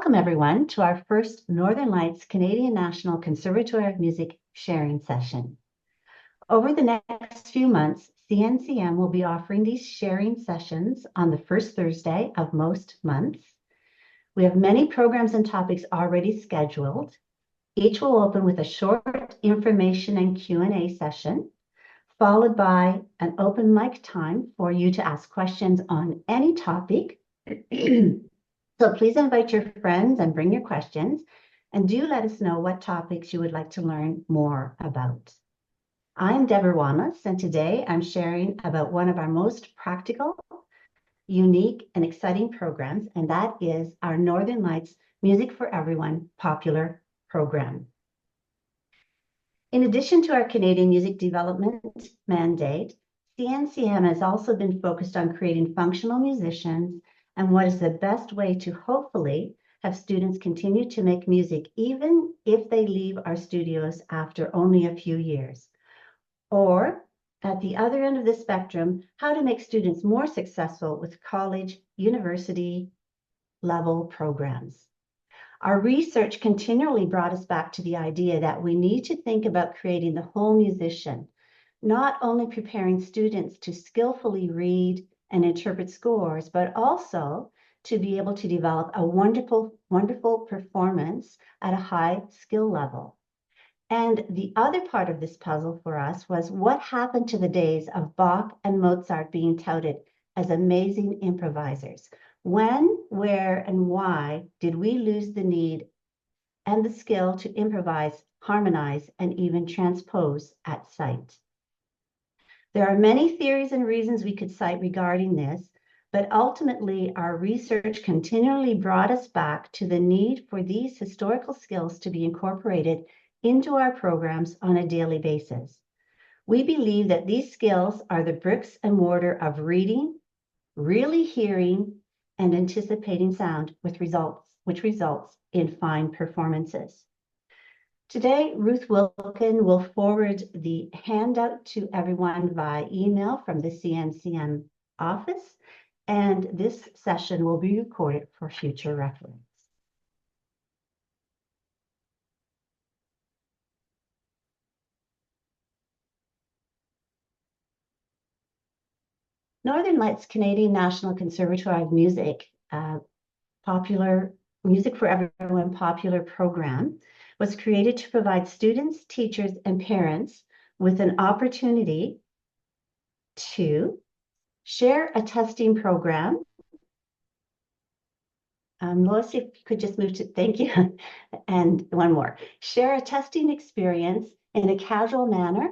Welcome, everyone, to our first Northern Lights Canadian National Conservatory of Music sharing session. Over the next few months, CNCM will be offering these sharing sessions on the first Thursday of most months. We have many programs and topics already scheduled. Each will open with a short information and Q&A session, followed by an open mic time for you to ask questions on any topic. So please invite your friends and bring your questions, and do let us know what topics you would like to learn more about. I'm Deborah Wamas, and today I'm sharing about one of our most practical, unique, and exciting programs, and that is our Northern Lights Music for Everyone popular program. In addition to our Canadian music development mandate, CNCM has also been focused on creating functional musicians and what is the best way to hopefully have students continue to make music even if they leave our studios after only a few years. Or, at the other end of the spectrum, how to make students more successful with college, university level programs. Our research continually brought us back to the idea that we need to think about creating the whole musician, not only preparing students to skillfully read and interpret scores, but also to be able to develop a wonderful performance at a high skill level. And the other part of this puzzle for us was what happened to the days of Bach and Mozart being touted as amazing improvisers. When, where, and why did we lose the need and the skill to improvise, harmonize, and even transpose at sight? There are many theories and reasons we could cite regarding this, but ultimately our research continually brought us back to the need for these historical skills to be incorporated into our programs on a daily basis. We believe that these skills are the bricks and mortar of reading, really hearing, and anticipating sound which results in fine performances. Today, Ruth Wilkin will forward the handout to everyone via email from the CNCM office, and this session will be recorded for future reference. Northern Lights Canadian National Conservatory of Music, popular Music for Everyone popular program, was created to provide students, teachers, and parents with an opportunity to share a testing program. Lois, if you could just move to, thank you. And one more, share a testing experience in a casual manner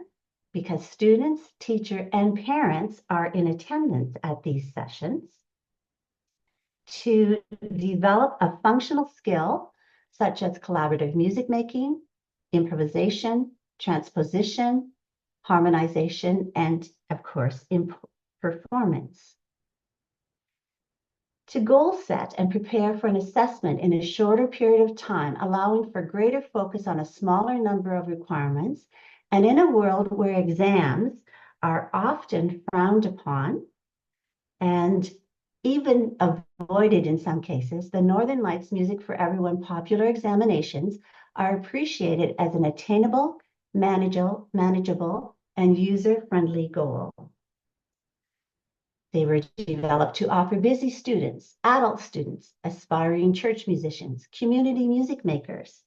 because students, teacher, and parents are in attendance at these sessions, to develop a functional skill such as collaborative music making, improvisation, transposition, harmonization, and of course, performance. To goal set and prepare for an assessment in a shorter period of time, allowing for greater focus on a smaller number of requirements, and in a world where exams are often frowned upon and even avoided in some cases, the Northern Lights Music for Everyone popular examinations are appreciated as an attainable, manageable, and user-friendly goal. They were developed to offer busy students, adult students, aspiring church musicians, community music makers,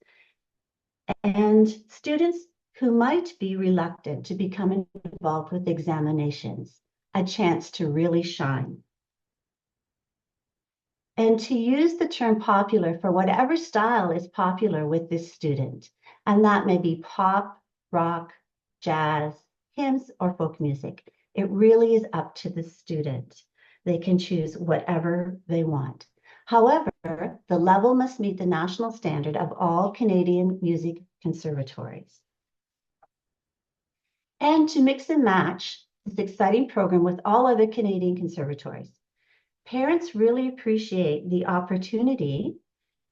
and students who might be reluctant to become involved with examinations, a chance to really shine. And to use the term popular for whatever style is popular with this student, and that may be pop, rock, jazz, hymns, or folk music. It really is up to the student. They can choose whatever they want. However, the level must meet the national standard of all Canadian music conservatories. And to mix and match this exciting program with all other Canadian conservatories, parents really appreciate the opportunity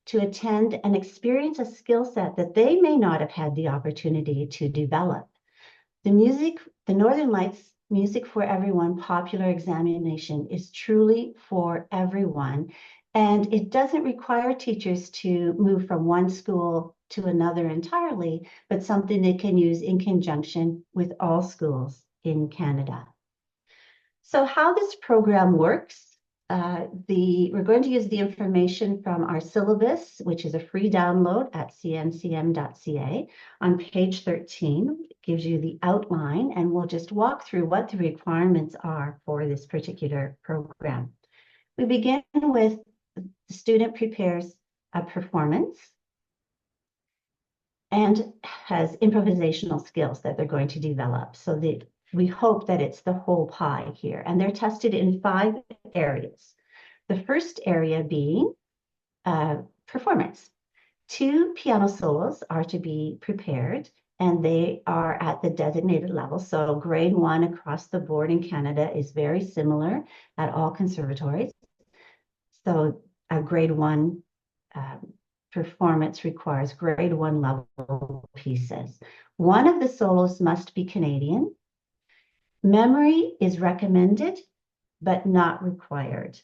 to attend and experience a skill set that they may not have had the opportunity to develop. The Northern Lights Music for Everyone popular examination is truly for everyone, And it doesn't require teachers to move from one school to another entirely, but something they can use in conjunction with all schools in Canada. So how this program works, we're going to use the information from our syllabus, which is a free download at cncm.ca. On page 13, it gives you the outline, and we'll just walk through what the requirements are for this particular program. We begin with the student prepares a performance and has improvisational skills that they're going to develop. So that we hope that it's the whole pie here. And they're tested in 5 areas. The first area being performance. 2 piano solos are to be prepared, and they are at the designated level. So grade 1 across the board in Canada is very similar at all conservatories. So a grade 1 performance requires grade 1 level pieces. One of the solos must be Canadian. Memory is recommended, but not required.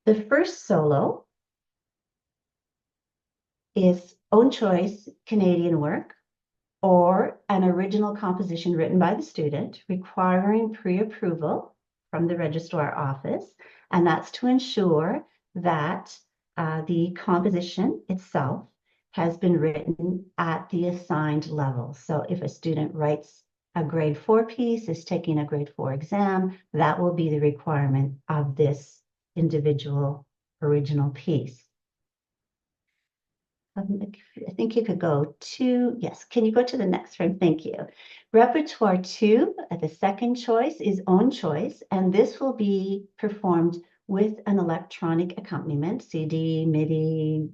The first solo is own choice Canadian work or an original composition written by the student requiring pre-approval from the registrar office. And that's to ensure that the composition itself has been written at the assigned level. So if a student writes a grade 4 piece, is taking a grade 4 exam, that will be the requirement of this individual original piece. I think you could go to, yes, can you go to the next frame? Thank you. Repertoire 2, the second choice is own choice, and this will be performed with an electronic accompaniment, CD, MIDI.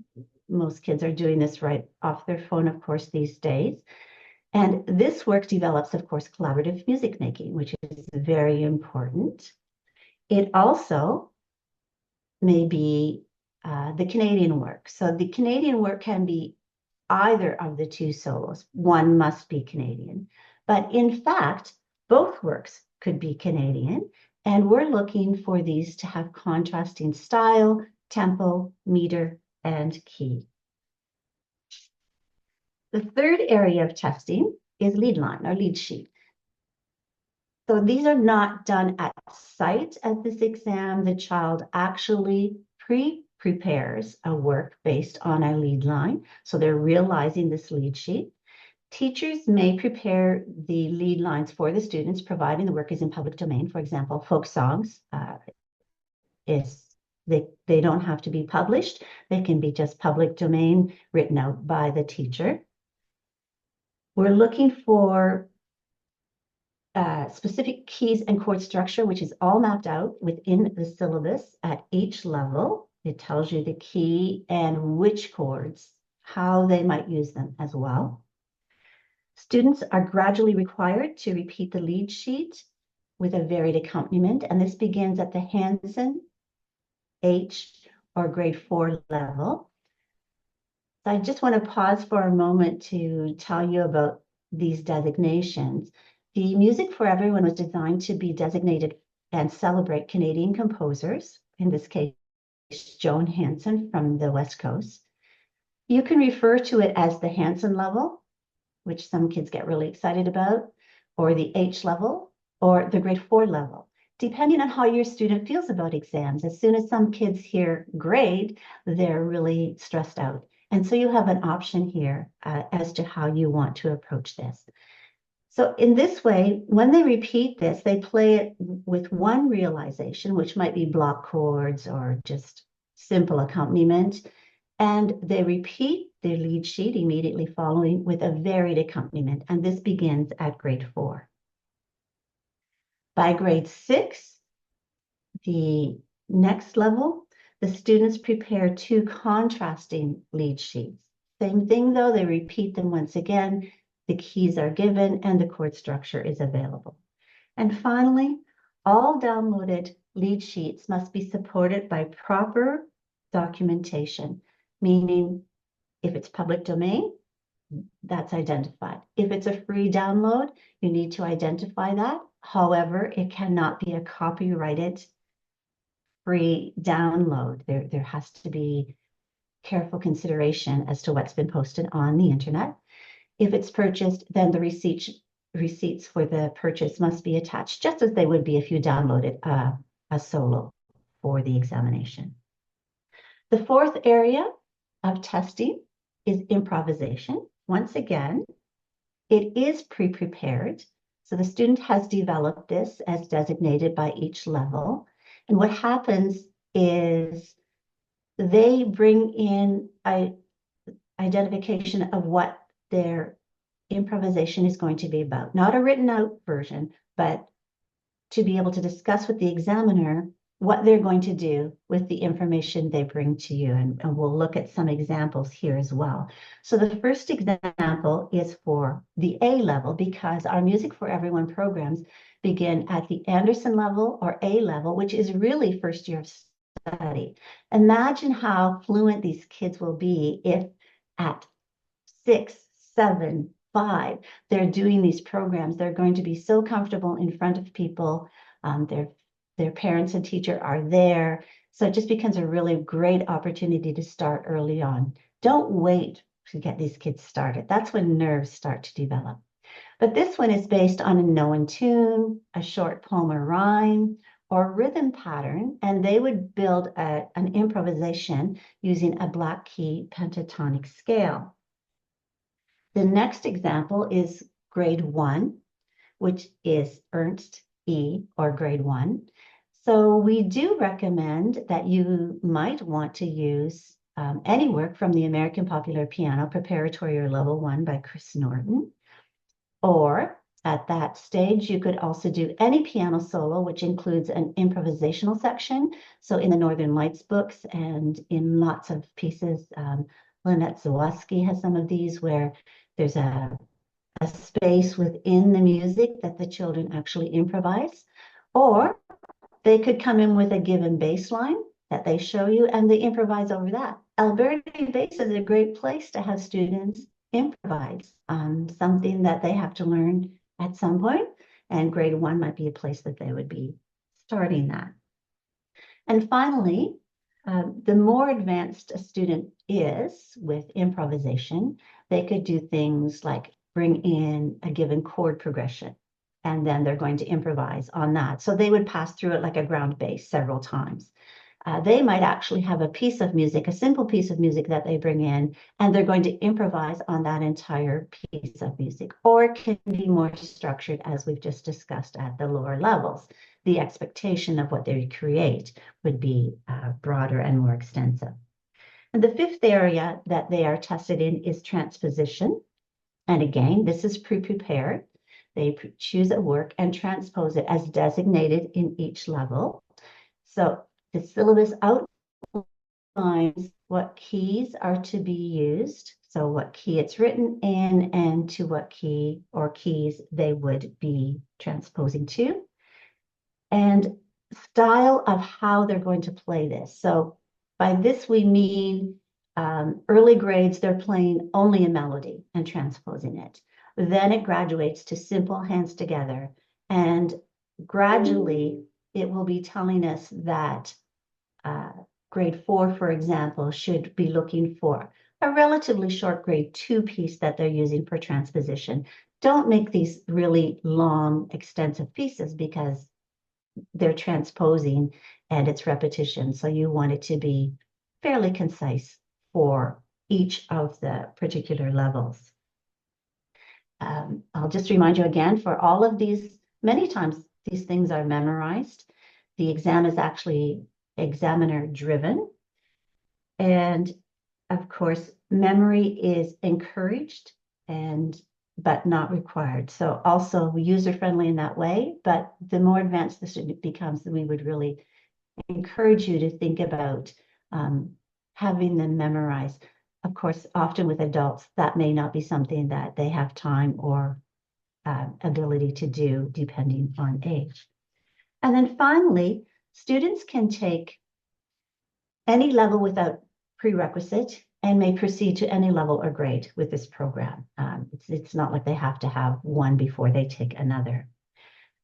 Most kids are doing this right off their phone, of course, these days. And this work develops, of course, collaborative music making, which is very important. It also may be the Canadian work. So the Canadian work can be either of the 2 solos. One must be Canadian. But in fact, both works could be Canadian. And we're looking for these to have contrasting style, tempo, meter, and key. The third area of testing is lead line or lead sheet. So these are not done at site at this exam. The child actually prepares a work based on a lead line. So they're realizing this lead sheet. Teachers may prepare the lead lines for the students, providing the work is in public domain. For example, folk songs, they don't have to be published. They can be just public domain written out by the teacher. We're looking for specific keys and chord structure, which is all mapped out within the syllabus at each level. It tells you the key and which chords, how they might use them as well. Students are gradually required to repeat the lead sheet with a varied accompaniment, and this begins at the Hanson, H, or grade 4 level. So I just want to pause for a moment to tell you about these designations. The Music for Everyone was designed to be designated and celebrate Canadian composers, in this case, Joan Hanson from the West Coast. You can refer to it as the Hanson level, which some kids get really excited about, or the H level, or the grade 4 level, depending on how your student feels about exams. As soon as some kids hear grade, they're really stressed out. And so you have an option here as to how you want to approach this. So in this way, when they repeat this, they play it with one realization, which might be block chords or just simple accompaniment. And they repeat their lead sheet immediately following with a varied accompaniment. And this begins at grade 4. By grade 6, the next level, the students prepare 2 contrasting lead sheets. Same thing though, they repeat them once again. The keys are given and the chord structure is available. And finally, all downloaded lead sheets must be supported by proper documentation, meaning if it's public domain, that's identified. If it's a free download, you need to identify that. However, it cannot be a copyrighted free download. There has to be careful consideration as to what's been posted on the internet. If it's purchased, then the receipts for the purchase must be attached, just as they would be if you downloaded a solo for the examination. The fourth area of testing is improvisation. Once again, it is pre-prepared. So the student has developed this as designated by each level. And what happens is they bring in identification of what their improvisation is going to be about. Not a written out version, but to be able to discuss with the examiner what they're going to do with the information they bring to you. And we'll look at some examples here as well. So the first example is for the A level, because our Music for Everyone programs begin at the Anderson level or A level, which is really first year of study. Imagine how fluent these kids will be if at 6, 7, 5, they're doing these programs. They're going to be so comfortable in front of people. Their parents and teacher are there. So it just becomes a really great opportunity to start early on. Don't wait to get these kids started. That's when nerves start to develop. But this one is based on a known tune, a short poem or rhyme, or rhythm pattern, and they would build an improvisation using a black key pentatonic scale. The next example is grade 1, which is Ernst E, or grade 1. So we do recommend that you might want to use any work from the American Popular Piano Preparatory or Level 1 by Chris Norton. Or at that stage, you could also do any piano solo, which includes an improvisational section. So in the Northern Lights books and in lots of pieces, Lynette Zawoski has some of these where there's a space within the music that the children actually improvise. Or they could come in with a given bass line that they show you and they improvise over that. Alberti bass is a great place to have students improvise on something that they have to learn at some point, and grade 1 might be a place that they would be starting that. And finally, the more advanced a student is with improvisation, they could do things like bring in a given chord progression, and then they're going to improvise on that. So they would pass through it like a ground bass several times. They might actually have a piece of music, a simple piece of music that they bring in, and they're going to improvise on that entire piece of music. Or it can be more structured, as we've just discussed at the lower levels. The expectation of what they create would be broader and more extensive. And the fifth area that they are tested in is transposition. And again, this is pre-prepared. They choose a work and transpose it as designated in each level. So the syllabus outlines what keys are to be used, so what key it's written in and to what key or keys they would be transposing to, and style of how they're going to play this. So by this we mean early grades, they're playing only a melody and transposing it. Then it graduates to simple hands together, and gradually it will be telling us that grade 4, for example, should be looking for a relatively short grade 2 piece that they're using for transposition. Don't make these really long, extensive pieces because they're transposing and it's repetition. So you want it to be fairly concise for each of the particular levels. I'll just remind you again, for all of these, many times these things are memorized. The exam is actually examiner driven. And of course, memory is encouraged but not required. So also user-friendly in that way, but the more advanced the student becomes, we would really encourage you to think about having them memorize. Of course, often with adults, that may not be something that they have time or ability to do, depending on age. And then finally, students can take any level without prerequisite and may proceed to any level or grade with this program. It's not like they have to have one before they take another.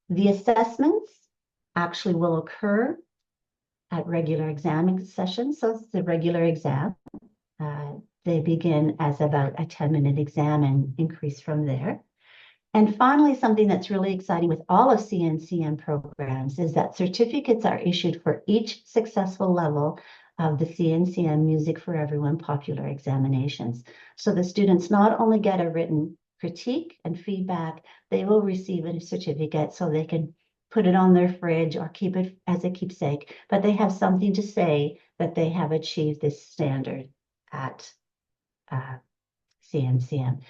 The assessments actually will occur at regular exam sessions. So it's the regular exam. They begin as about a 10-minute exam and increase from there. And finally, something that's really exciting with all of CNCM programs is that certificates are issued for each successful level of the CNCM Music for Everyone popular examinations. So the students not only get a written critique and feedback, they will receive a certificate so they can put it on their fridge or keep it as a keepsake, but they have something to say that they have achieved this standard at CNCM.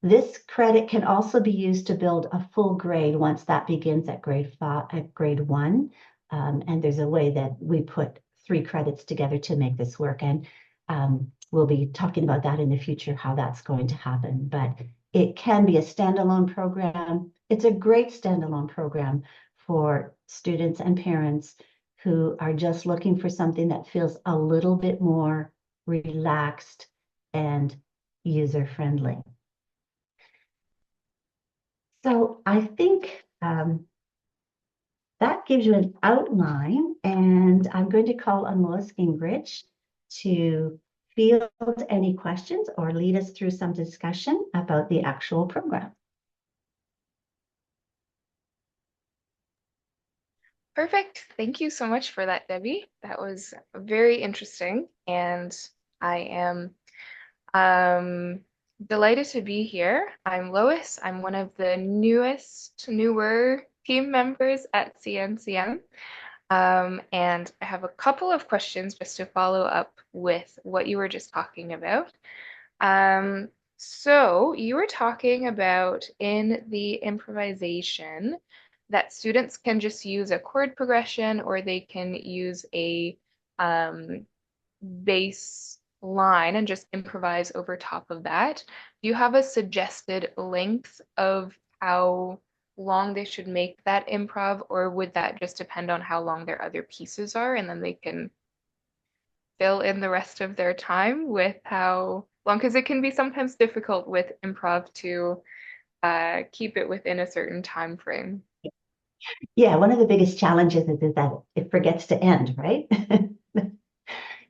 This credit can also be used to build a full grade once that begins at grade 1. And there's a way that we put 3 credits together to make this work. And we'll be talking about that in the future, how that's going to happen. But it can be a standalone program. It's a great standalone program for students and parents who are just looking for something that feels a little bit more relaxed and user-friendly. So I think that gives you an outline, and I'm going to call on Lois Gingrich to field any questions or lead us through some discussion about the actual program. Perfect. Thank you so much for that, Debbie. That was very interesting, and I am delighted to be here. I'm Lois. I'm one of the newer team members at CNCM. And I have a couple of questions just to follow up with what you were just talking about. So you were talking about in the improvisation that students can just use a chord progression or they can use a bass line and just improvise over top of that. Do you have a suggested length of how long they should make that improv, or would that just depend on how long their other pieces are and then they can fill in the rest of their time with how long? Because it can be sometimes difficult with improv to keep it within a certain time frame. Yeah, one of the biggest challenges is that it forgets to end, right?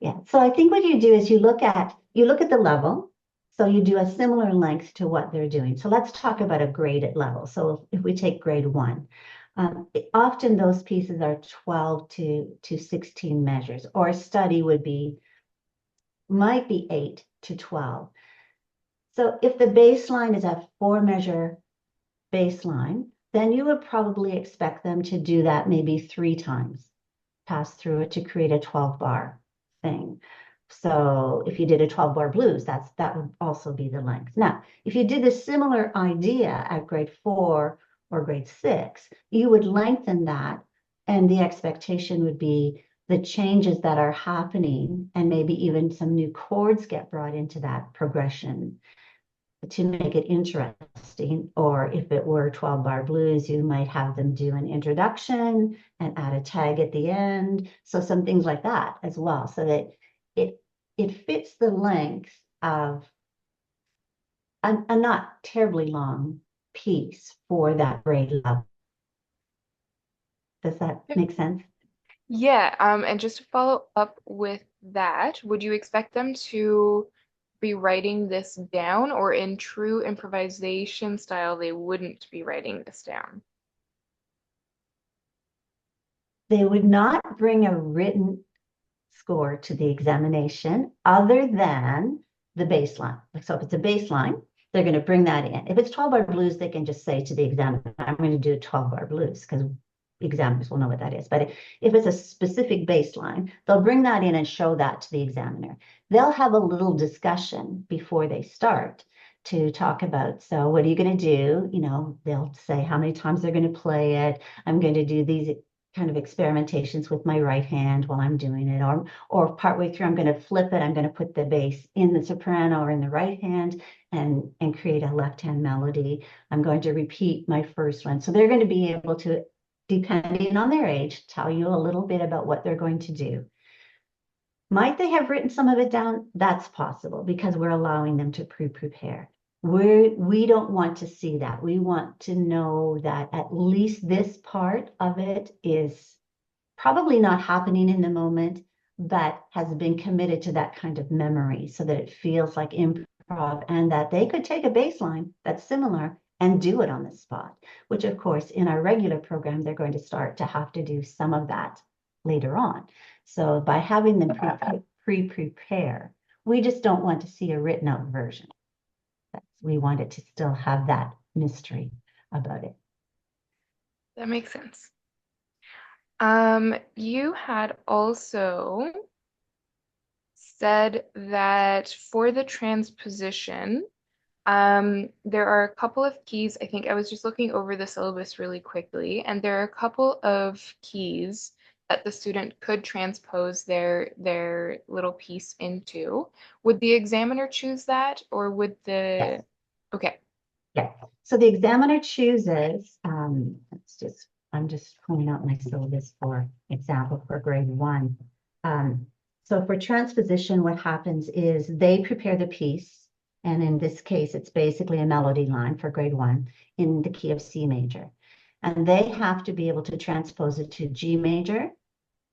Yeah. So I think what you do is you look at the level. So you do a similar length to what they're doing. So let's talk about a graded level. So if we take grade 1, often those pieces are 12 to 16 measures, or a study might be 8 to 12. So if the baseline is a 4-measure baseline, then you would probably expect them to do that maybe 3 times, pass through it to create a 12-bar thing. So if you did a 12-bar blues, that would also be the length. Now, if you did a similar idea at grade 4 or grade 6, you would lengthen that, and the expectation would be the changes that are happening, and maybe even some new chords get brought into that progression to make it interesting. Or if it were 12-bar blues, you might have them do an introduction and add a tag at the end. So some things like that as well, so that it fits the length of a not terribly long piece for that grade level. Does that make sense? Yeah, and just to follow up with that, would you expect them to be writing this down, or in true improvisation style, they wouldn't be writing this down? They would not bring a written score to the examination other than the baseline. So if it's a baseline, they're going to bring that in. If it's 12-bar blues, they can just say to the examiner, I'm going to do 12-bar blues, because examiners will know what that is. But if it's a specific baseline, they'll bring that in and show that to the examiner. They'll have a little discussion before they start to talk about, so what are you going to do? They'll say how many times they're going to play it. I'm going to do these kind of experimentations with my right hand while I'm doing it, or partway through, I'm going to flip it. I'm going to put the bass in the soprano or in the right hand and create a left hand melody. I'm going to repeat my first one. So they're going to be able to, depending on their age, tell you a little bit about what they're going to do. Might they have written some of it down? That's possible, because we're allowing them to pre-prepare. We don't want to see that. We want to know that at least this part of it is probably not happening in the moment, but has been committed to that kind of memory so that it feels like improv and that they could take a baseline that's similar and do it on the spot, which of course in our regular program, they're going to start to have to do some of that later on. So by having them pre-prepare, we just don't want to see a written out version. We want it to still have that mystery about it. That makes sense. You had also said that for the transposition, there are a couple of keys. I think I was just looking over the syllabus really quickly, and there are a couple of keys that the student could transpose their little piece into. Would the examiner choose that, or would the... Yes. Okay. Yeah. So the examiner chooses, I'm just pulling out my syllabus for example for grade 1. So for transposition, what happens is they prepare the piece, and in this case, it's basically a melody line for grade 1 in the key of C major. And they have to be able to transpose it to G major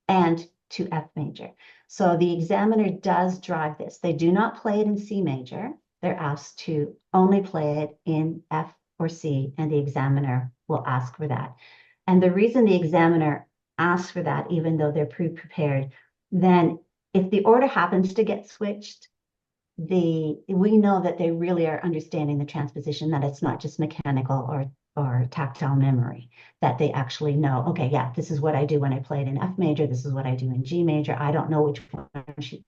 and to F major. So the examiner does drive this. They do not play it in C major. They're asked to only play it in F or C, and the examiner will ask for that. And the reason the examiner asks for that, even though they're pre-prepared, then if the order happens to get switched, we know that they really are understanding the transposition, that it's not just mechanical or tactile memory, that they actually know, okay, yeah, this is what I do when I play it in F major, this is what I do in G major. I don't know which one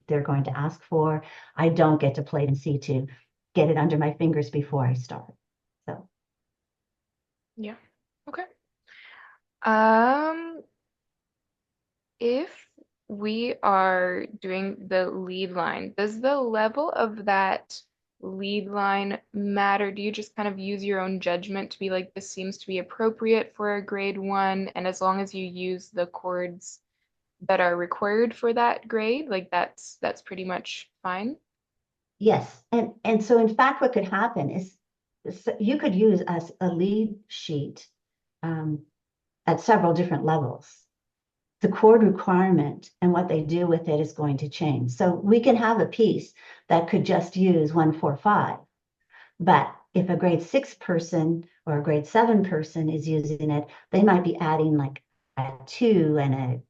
they're going to ask for. I don't get to play it in C to get it under my fingers before I start. So Yeah. Okay. Um, if we are doing the lead line, does the level of that lead line matter? Do you just kind of use your own judgment to be like, this seems to be appropriate for a grade 1, and as long as you use the chords that are required for that grade, like that's pretty much fine? yes, and so in fact, what could happen is you could use a lead sheet um, at several different levels. The chord requirement and what they do with it is going to change. So we can have a piece that could just use 1, 4, 5, but if a grade 6 person or a grade 7 person is using it, they might be adding like a 2 and a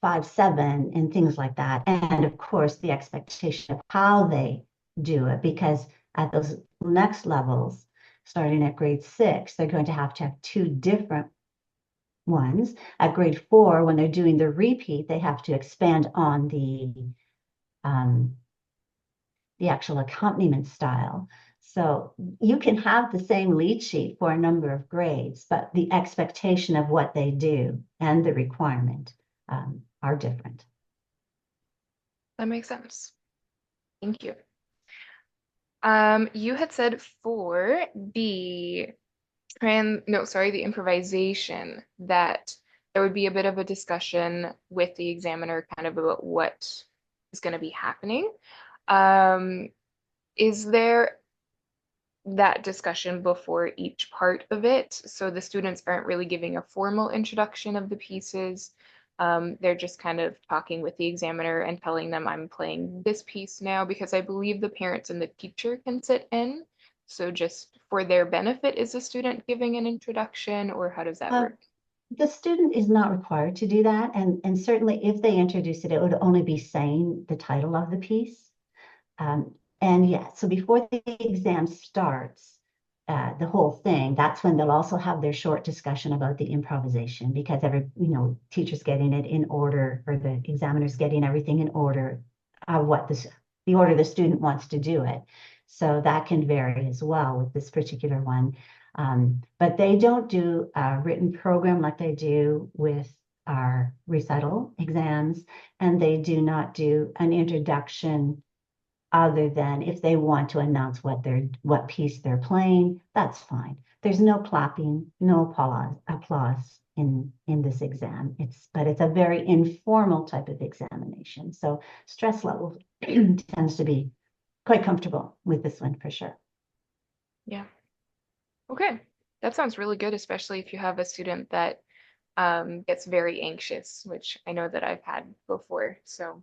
5, 7 and things like that. And of course, the expectation of how they do it, because at those next levels, starting at grade 6, they're going to have 2 different ones. At grade 4, when they're doing the repeat, they have to expand on the actual accompaniment style. So you can have the same lead sheet for a number of grades, but the expectation of what they do and the requirement are different. That makes sense. Thank you. You had said for the the improvisation, that there would be a bit of a discussion with the examiner kind of about what is going to be happening. Um, is there that discussion before each part of it, so the students aren't really giving a formal introduction of the pieces? They're just kind of talking with the examiner and telling them, I'm playing this piece now, because I believe the parents and the teacher can sit in. So just for their benefit, is the student giving an introduction, or how does that Uh, work? the student is not required to do that. And certainly if they introduce it, it would only be saying the title of the piece. And yeah, so before the exam starts, the whole thing, that's when they'll also have their short discussion about the improvisation, because teacher's getting it in order, or the examiner's getting everything in order, the order the student wants to do it. So that can vary as well with this particular one. But they don't do a written program like they do with our recital exams, and they do not do an introduction other than if they want to announce what piece they're playing, that's fine. There's no clapping, no applause in this exam. But it's a very informal type of examination. So stress level tends to be quite comfortable with this one for sure. Yeah. Okay. That sounds really good, especially if you have a student that gets very anxious, which I know that I've had before. So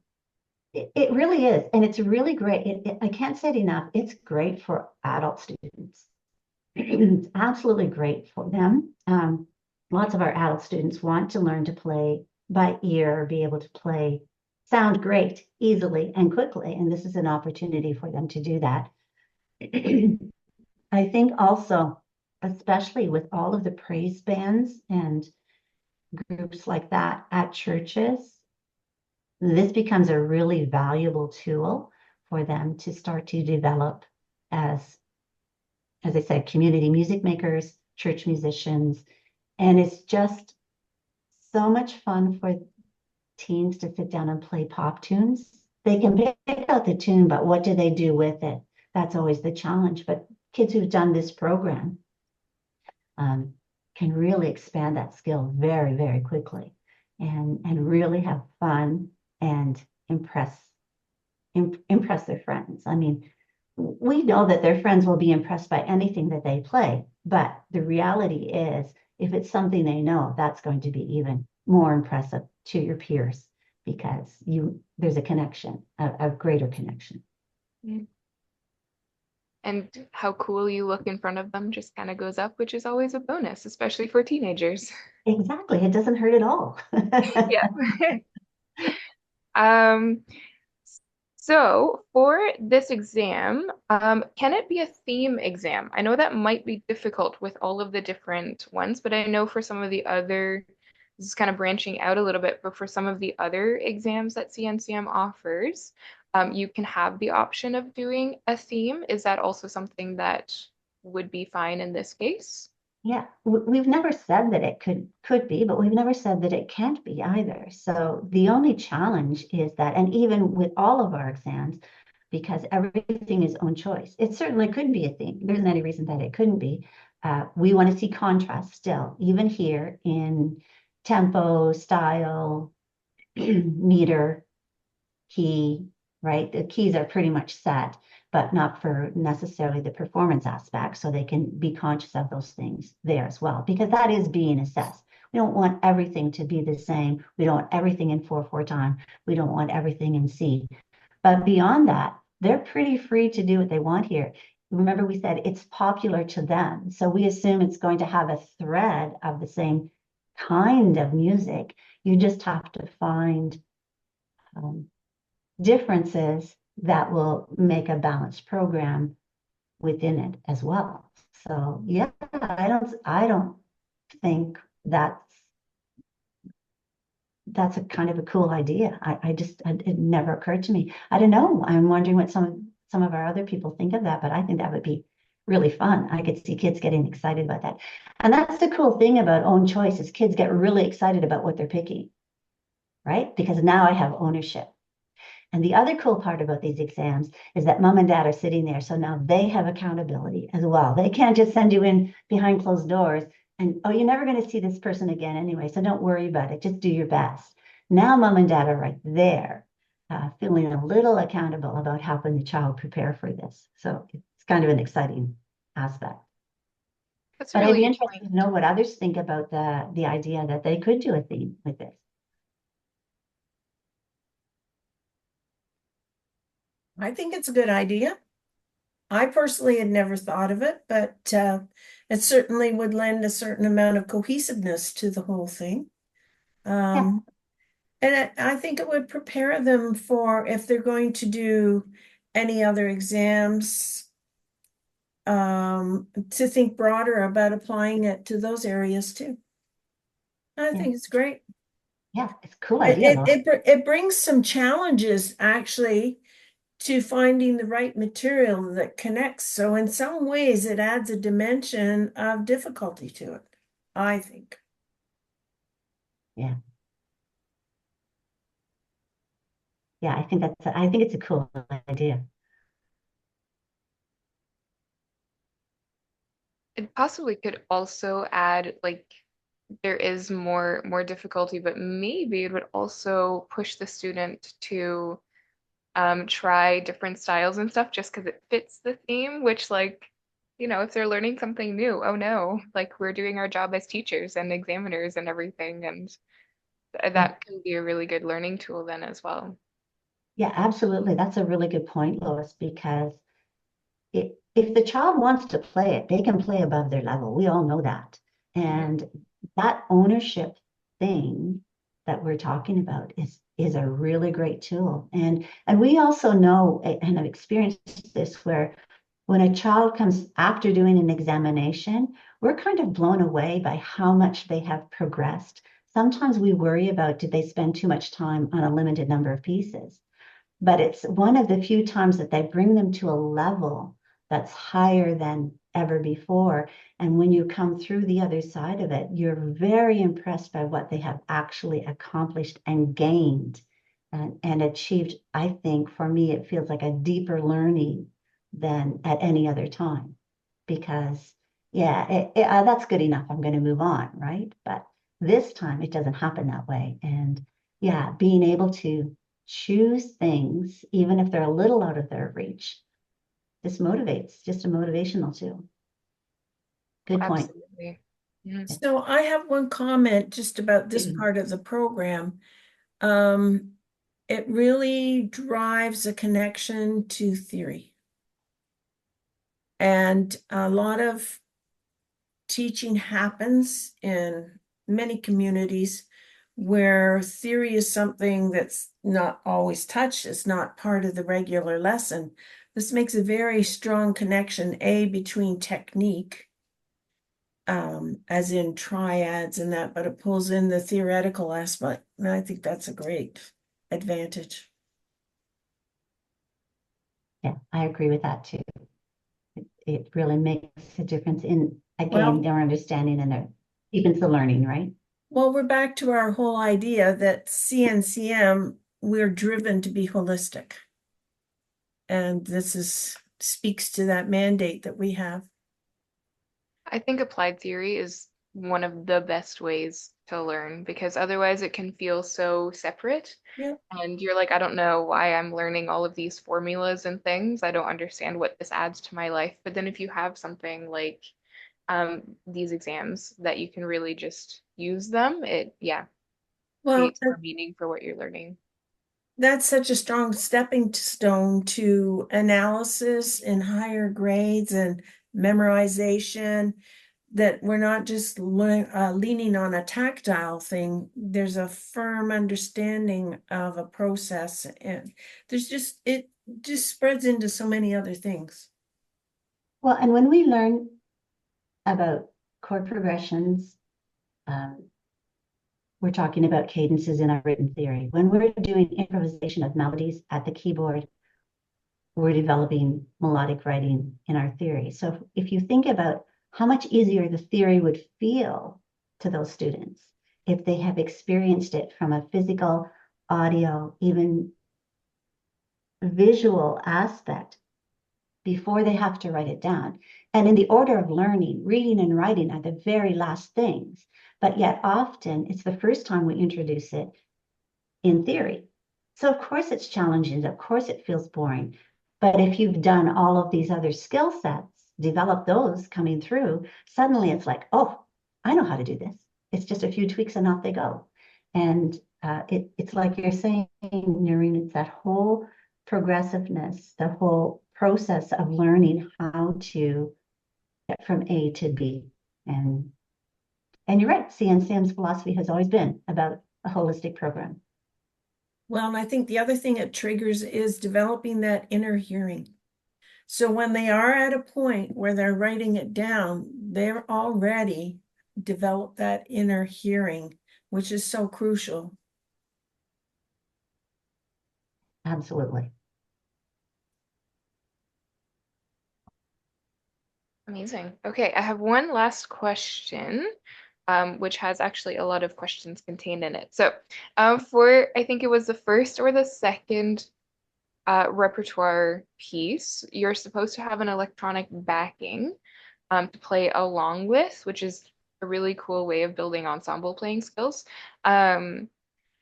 It really is. And it's really great. I can't say it enough. It's great for adult students. It's absolutely great for them. Lots of our adult students want to learn to play by ear, be able to play, sound great easily and quickly. And this is an opportunity for them to do that. I think also, especially with all of the praise bands and groups like that at churches, this becomes a really valuable tool for them to start to develop as I said, community music makers, church musicians. And it's just so much fun for teens to sit down and play pop tunes. They can pick out the tune, but what do they do with it? That's always the challenge. But kids who've done this program um, can really expand that skill very, very quickly and really have fun and impress their friends. I mean, we know that their friends will be impressed by anything that they play, but the reality is, if it's something they know, that's going to be even more impressive to your peers because there's a connection, a greater connection. mm. And how cool you look in front of them just kind of goes up, which is always a bonus, especially for teenagers. Exactly. It doesn't hurt at all. Yeah. Um, so for this exam, can it be a theme exam? I know that might be difficult with all of the different ones, but I know for some of the other, this is kind of branching out a little bit, but for some of the other exams that CNCM offers, you can have the option of doing a theme. Is that also something that would be fine in this case? Yeah, we've never said that it could be, but we've never said that it can't be either. So the only challenge is that, and even with all of our exams, because everything is own choice, it certainly could be a theme. There isn't any reason that it couldn't be. We want to see contrast still, even here in tempo, style, meter, key, right? The keys are pretty much set, but not for necessarily the performance aspect. So they can be conscious of those things there as well, because that is being assessed. We don't want everything to be the same. We don't want everything in 4/4 time. We don't want everything in C. But beyond that, they're pretty free to do what they want here. Remember, we said it's popular to them. So we assume it's going to have a thread of the same kind of music. You just have to find um, differences that will make a balanced program within it as well. So yeah, I don't think that's a kind of a cool idea. It never occurred to me. I don't know. I'm wondering what some of our other people think of that, but I think that would be really fun. I could see kids getting excited about that. And that's the cool thing about own choice is kids get really excited about what they're picking, right? Because now I have ownership. And the other cool part about these exams is that mom and dad are sitting there. So now they have accountability as well. They can't just send you in behind closed doors and, oh, you're never going to see this person again anyway. So don't worry about it. Just do your best. Now mom and dad are right there, feeling a little accountable about helping the child prepare for this. So it's kind of an exciting aspect. That's a But I'd really be good interested point. to know what others think about the idea that they could do a theme with this. I think it's a good idea. I personally had never thought of it, but it certainly would lend a certain amount of cohesiveness to the whole thing. Yeah. Um, and I think it would prepare them for if they're going to do any other exams, to think broader about applying it to those areas too. I Yeah. think it's great. Yeah. It's a cool It idea, it though. it brings some challenges actually to finding the right material that connects. So in some ways, it adds a dimension of difficulty to it, I think. Yeah. Yeah, I think it's a cool idea. It possibly could also add like there is more difficulty, but maybe it would also push the student to try different styles and stuff just because it fits the theme, which like if they're learning something new, oh no, like we're doing our job as teachers and examiners and everything, and Yeah, that can be a really good learning tool then as well. yeah, absolutely. That's a really good point, Lois, because if the child wants to play it, they can play above their level. We all know that. Mhm. And that ownership thing that we're talking about is a really great tool. And we also know and have experienced this where when a child comes after doing an examination, we're kind of blown away by how much they have progressed. Sometimes we worry about did they spend too much time on a limited number of pieces? But it's one of the few times that they bring them to a level that's higher than ever before. And when you come through the other side of it, you're very impressed by what they have actually accomplished and gained and achieved. I think for me, it feels like a deeper learning than at any other time because, yeah, that's good enough. I'm going to move on, right? But this time it doesn't happen that way. And yeah, being able to choose things, even if they're a little out of their reach. This motivates, just a motivational tool. Oh, Good point. absolutely. Mhm. So I have one comment just about this part of the program. Um, it really drives a connection to theory. And a lot of teaching happens in many communities where theory is something that's not always touched, it's not part of the regular lesson. This makes a very strong connection, between technique, as in triads and that, but it pulls in the theoretical aspect. And I think that's a great advantage. Yeah, I agree with that too. It really makes a difference in, again, Well, their understanding and their deepens the learning, right? well, we're back to our whole idea that CNCM, we're driven to be holistic. And this is speaks to that mandate that we have. I think applied theory is one of the best ways to learn because otherwise it can feel so separate. Yeah. And you're like, I don't know why I'm learning all of these formulas and things. I don't understand what this adds to my life. But then if you have something like these exams that you can really just use them, it, yeah, Well, creates more meaning for what you're learning. that's such a strong stepping stone to analysis in higher grades and memorization that we're not just leaning on a tactile thing. There's a firm understanding of a process, and it just spreads into so many other things. Well, and when we learn about chord progressions, um, we're talking about cadences in our written theory. When we're doing improvisation of melodies at the keyboard, we're developing melodic writing in our theory. So if you think about how much easier the theory would feel to those students if they have experienced it from a physical, audio, even visual aspect before they have to write it down. And in the order of learning, reading and writing are the very last things. But yet often it's the first time we introduce it in theory. So of course it's challenging. Of course it feels boring. But if you've done all of these other skill sets, develop those coming through, suddenly it's like, oh, I know how to do this. It's just a few tweaks and off they go. And it's like you're saying, Noreen, it's that whole progressiveness, the whole process of learning how to get from A to B. And and you're right, CNCM's philosophy has always been about a holistic program. Well, and I think the other thing it triggers is developing that inner hearing. So when they are at a point where they're writing it down, they're already developed that inner hearing, which is so crucial. Absolutely. Amazing. Okay, I have one last question, which has actually a lot of questions contained in it. So, for I think it was the first or the second repertoire piece, you're supposed to have an electronic backing to play along with, which is a really cool way of building ensemble playing skills.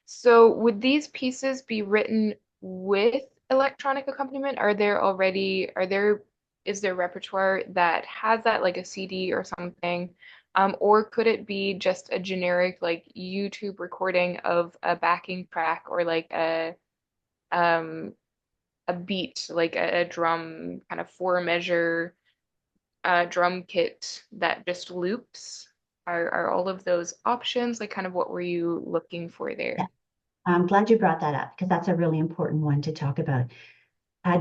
So would these pieces be written with electronic accompaniment? Are there is there repertoire that has that, like a CD or something? Or could it be just a generic like YouTube recording of a backing track or like um a beat, like a drum kind of four measure drum kit that just loops? Are all of those options? Like kind of what were you looking for Yeah, there? I'm glad you brought that up because that's a really important one to talk about.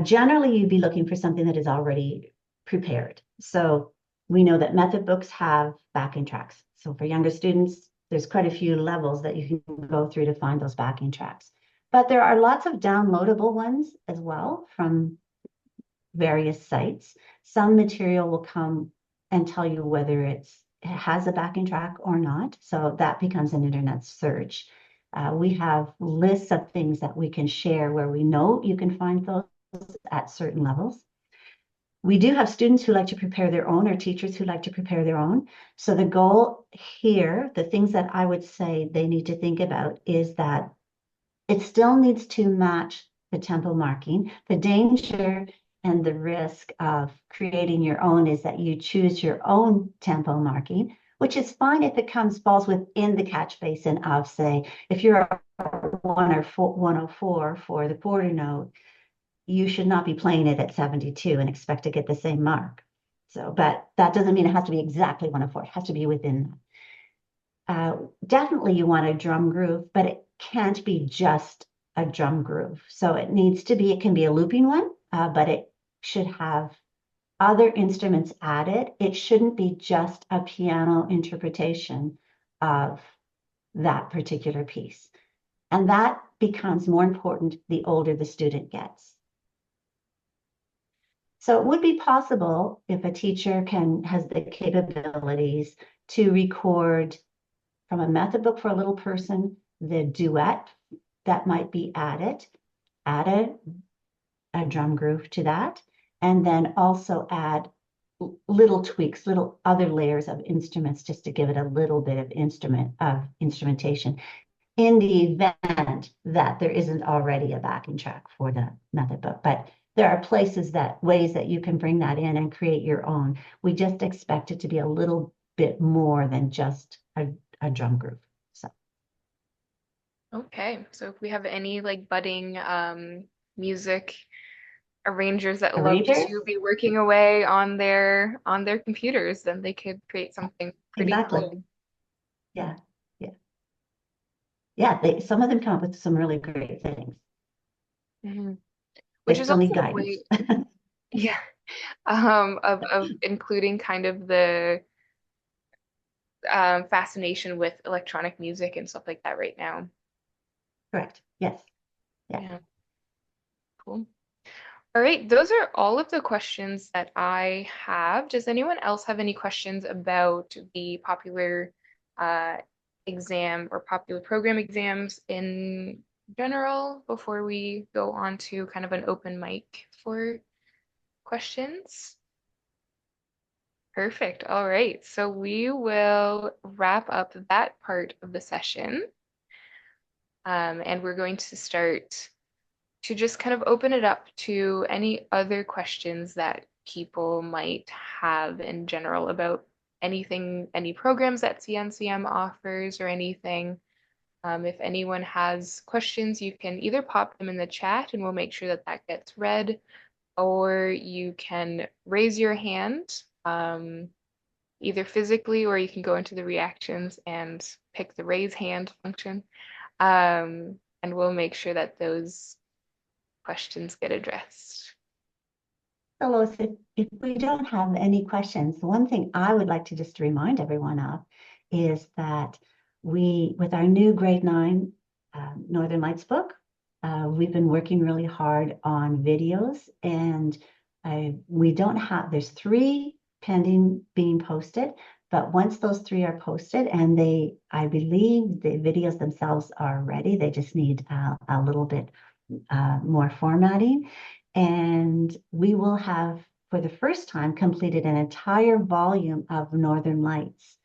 Generally, you'd be looking for something that is already prepared. So we know that method books have backing tracks. So for younger students, there's quite a few levels that you can go through to find those backing tracks. But there are lots of downloadable ones as well from various sites. Some material will come and tell you whether it has a backing track or not. So that becomes an internet search. We have lists of things that we can share where we know you can find those at certain levels. We do have students who like to prepare their own or teachers who like to prepare their own. So the goal here, the things that I would say they need to think about is that it still needs to match the tempo marking. The danger and the risk of creating your own is that you choose your own tempo marking, which is fine if it falls within the catch basin of, say, if you're a 104 for the quarter note, you should not be playing it at 72 and expect to get the same mark. So, but that doesn't mean it has to be exactly 104. It has to be within definitely you want a drum groove, but it can't be just a drum groove. So it can be a looping one, but it should have other instruments added. It shouldn't be just a piano interpretation of that particular piece. And that becomes more important the older the student gets. So it would be possible if a teacher has the capabilities to record from a method book for a little person, the duet that might be added, add a drum groove to that, and then also add little tweaks, little other layers of instruments just to give it a little bit of instrumentation in the event that there isn't already a backing track for the method book. But there are ways that you can bring that in and create your own. We just expect it to be a little bit more than just a drum groove. So Okay, so if we have any like budding music arrangers that love arrangers, to be working away on their computers, then they could create something pretty exactly. cool. Yeah, yeah, yeah. Some of them come up with some really great things. Mhm. They Which is still need also a guidance. way, yeah, of including kind of the fascination with electronic music and stuff like that right now. Correct. Yes. Yeah. Yeah, cool. All right, those are all of the questions that I have. Does anyone else have any questions about the popular uh, exam or popular program exams in general before we go on to kind of an open mic for questions? Perfect. All right, so we will wrap up that part of the session. And we're going to start to just kind of open it up to any other questions that people might have in general about anything, any programs that CNCM offers or anything. If anyone has questions, you can either pop them in the chat and we'll make sure that that gets read, or you can raise your hand, either physically or you can go into the reactions and pick the raise hand function. And we'll make sure that those questions get addressed. So Lois, if we don't have any questions, the one thing I would like to just remind everyone of is that with our new grade 9 Northern Lights book, we've been working really hard on videos, and there's 3 pending being posted, but once those 3 are posted and I believe the videos themselves are ready, they just need a little bit more formatting. And we will have, for the first time, completed an entire volume of Northern Lights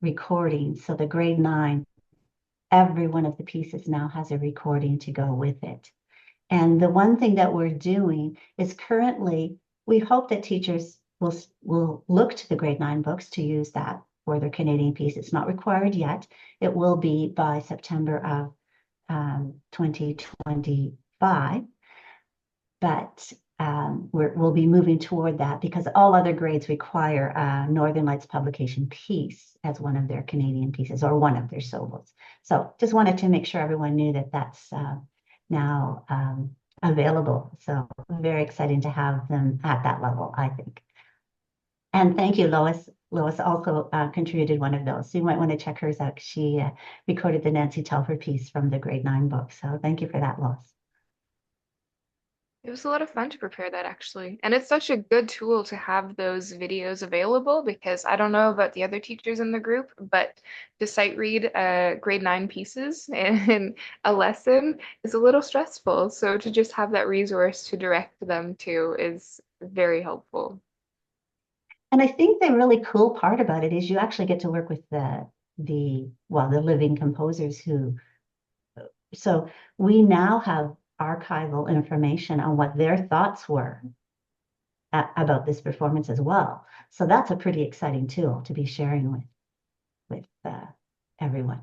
recordings. So the grade 9, every one of the pieces now has a recording to go with it. And the one thing that we're doing is currently we hope that teachers will look to the grade 9 books to use that for their Canadian piece. It's not required yet. It will be by September of 2025, but we'll be moving toward that because all other grades require a Northern Lights publication piece as one of their Canadian pieces or one of their solos. So just wanted to make sure everyone knew that that's now available. So very exciting to have them at that level, I think. And thank you, Lois. Lois also contributed one of those. So you might want to check hers out. She recorded the Nancy Telford piece from the grade 9 book. So thank you for that, Lois. It was a lot of fun to prepare that actually. And it's such a good tool to have those videos available because I don't know about the other teachers in the group, but to sight read grade 9 pieces in a lesson is a little stressful. So to just have that resource to direct them to is very helpful. And I think the really cool part about it is you actually get to work with the living composers so we now have archival information on what their thoughts were about this performance as well. So that's a pretty exciting tool to be sharing with everyone.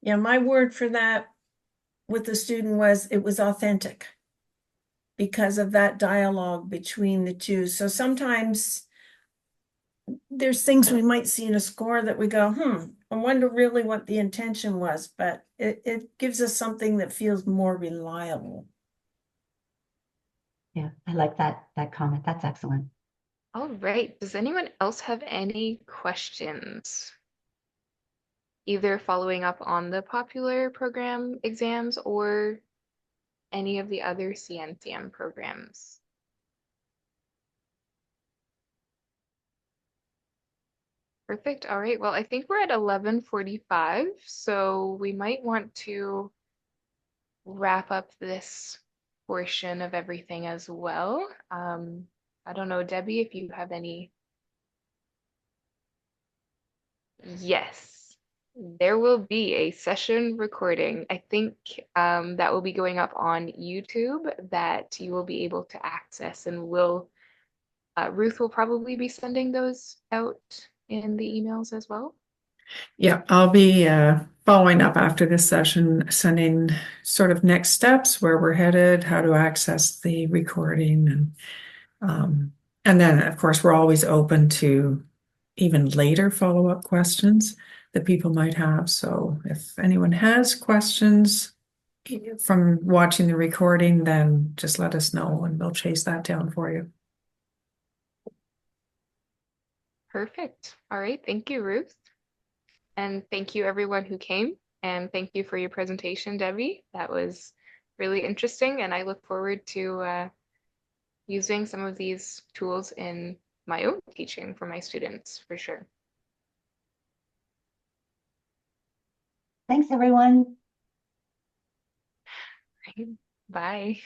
Yeah, my word for that with the student was it was authentic because of that dialogue between the two. So sometimes there's things we might see in a score that we go, I wonder really what the intention was, but it gives us something that feels more reliable. Yeah, I like that comment. That's excellent. All right. Does anyone else have any questions? Either following up on the popular program exams or any of the other CNCM programs? Perfect. All right. Well, I think we're at 11:45, so we might want to wrap up this portion of everything as well. I don't know, Debbie, if you have any. Yes, there will be a session recording. I think that will be going up on YouTube that you will be able to access, and Ruth will probably be sending those out in the emails as well. Yeah, I'll be following up after this session, sending sort of next steps, where we're headed, how to access the recording, and then of course we're always open to even later follow-up questions that people might have. So if anyone has questions from watching the recording, then just let us know and we'll chase that down for you. Perfect. All right. Thank you, Ruth. And thank you everyone who came. And thank you for your presentation, Debbie. That was really interesting. And I look forward to using some of these tools in my own teaching for my students for sure. Thanks, everyone. Bye.